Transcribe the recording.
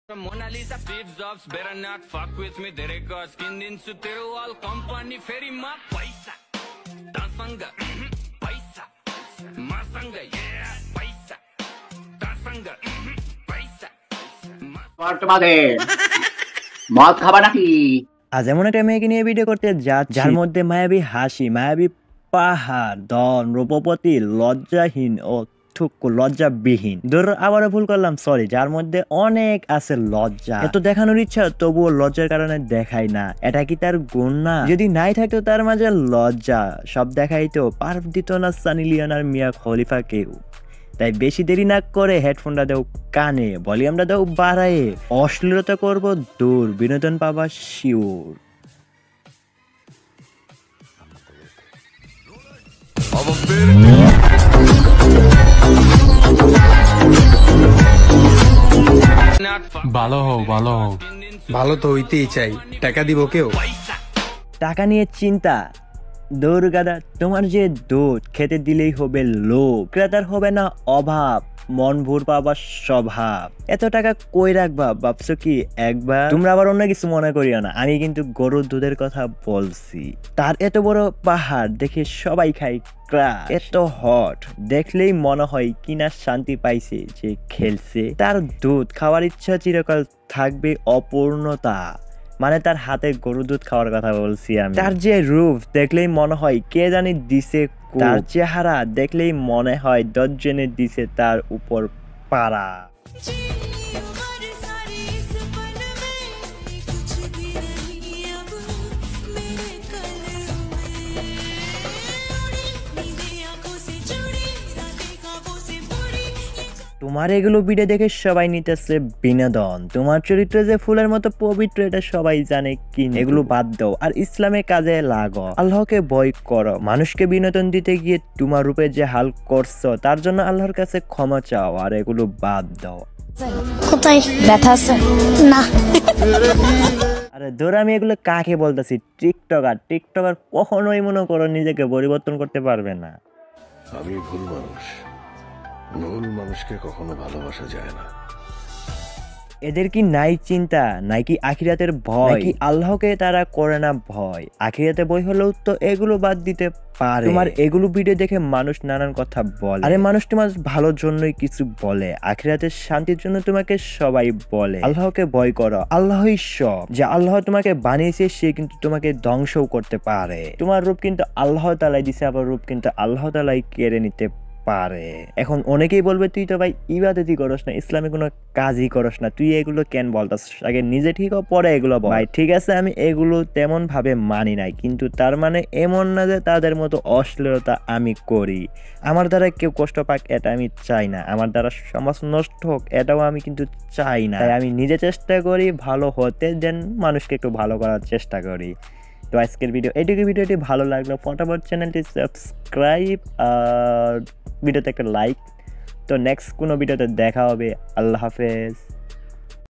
Mona Lisa, Steve Jobs, better not fuck with me. Dereka skin in Sutirwal company ferry ma paisa. Dasanga, paisa. Masanga, yeah, paisa. Dasanga, paisa. তোমাদের মদ খাবা নাকি? আজ এমন একটা মেয়েকে নিয়ে ভিডিও করতে যার মধ্যে মায়াবী হাসি, মায়াবী পাহাড়, ধন, রূপবতী, লজ্জাহীন ও লজ্জাবিহীন। আবারও ভুল করলাম, সরি। যার মধ্যে অনেক আছে লজ্জা, এত দেখানোর ইচ্ছা তবুও লজ্জার কারণে দেখাই না। এটা কি তার গুণ না? যদি নাই থাকতো তার মাঝে লজ্জা, সব দেখাইতো, পার দিত না সানি লিওন আর মিয়া খলিফা কেউ। তাই বেশি দেরি না করে হেডফোনটা দাও কানে, ভলিউমটা দাও বাড়ায়, অশ্লীলতা করবো দূর, বিনোদন পাবা শিওর। ভালো হোক, ভালো হোক, ভালো তো হইতেই চাই। টাকা দিব কেউ? টাকা নিয়ে চিন্তা দৌড় গাদা, তোমার যে দুধ খেতে দিলেই হবে লোভ, ক্রেতার হবে না অভাব, মন ভোর পাবা স্বভাব। এত টাকা কই রাখবা ভাবছো কি একবার? তোমরা আবার অন্য কিছু মনে করিও না, আমি কিন্তু গরুর দুধের কথা বলছি। তার এত বড় পাহাড় দেখে সবাই খায় ক্রাশ, এত হট দেখলেই মনে হয় কিনা শান্তি পাইছে যে খেলছে। তার দুধ খাওয়ার ইচ্ছা চিরকাল থাকবে অপূর্ণতা, মানে তার হাতে গরু দুধ খাওয়ার কথা বলছি আমি। তার যে রূপ দেখলেই মনে হয় কে জানি দিছে, তার চেহারা দেখলেই মনে হয় 10 জনে দিছে তার উপর পাড়া। তোমার এগুলো ভিডিও দেখে সবাই নিতেছে বিনোদন, তোমার চরিত্র যে ফুলের মতো পবিত্র এটা সবাই জানে, কি এগুলো বাদ দাও আর ইসলামের কাজে লাগো, আল্লাহকে ভয় করো। মানুষকে বিনোদন দিতে গিয়ে তোমার রূপে যে হাল করছো তার জন্য আল্লাহর কাছে ক্ষমা চাও আর এগুলো বাদ দাও। কোথায় ব্যথা আছে না? আরে ধরো আমি এগুলো কাকে বলতেছি? টিকটকার কখনোই মনে করো নিজেকে পরিবর্তন করতে পারবে না। আমি ভুল মানুষকে কখনো ভালোবাসা যায় না। এদের কি নাই চিন্তা, নাকি আখিরাতের ভয়, নাকি আল্লাহকে তারা করে না ভয়? আখিরাতে ভয় হলেও তো এগুলো বাদ দিতে পারে। তোমার এগুলো ভিডিও দেখে মানুষ নানান কথা বলে, আরে মানুষ তোমার ভালোর জন্যই কিছু বলে, আখিরাতের শান্তির জন্য তোমাকে সবাই বলে। আল্লাহকে ভয় করো, আল্লাহই সব। যে আল্লাহ তোমাকে বানিয়েছে সে কিন্তু তোমাকে ধ্বংসও করতে পারে। তোমার রূপ কিন্তু আল্লাহ তাআলাই দিছে, আবার রূপ কিন্তু আল্লাহ তাআলাই কেড়ে নিতে পারে। এখন অনেকেই বলবে তুই তো ভাই ইবাদতই করস না, ইসলামে কোনো কাজই করস না, তুই এগুলো কেন বলতাস? আগে নিজে ঠিক হ, পরে এগুলো বল। ভাই ঠিক আছে, আমি এগুলো তেমন ভাবে মানি নাই, কিন্তু তার মানে এমন না যে তাদের মতো অশ্লীলতা আমি করি। আমার দ্বারা কেউ কষ্ট পাক এটা আমি চাই না, আমার দ্বারা সমাজ নষ্ট হোক এটাও আমি কিন্তু চাই না। তাই আমি নিজে চেষ্টা করি ভালো হতে, দেন মানুষকে একটু ভালো করার চেষ্টা করি। তো আজকের ভিডিওটি ভালো লাগলো ফটাফট চ্যানেলটি সাবস্ক্রাইব আর ভিডিওতে একটা লাইক। তো নেক্সট কোনো ভিডিওতে দেখা হবে। আল্লাহ হাফেজ।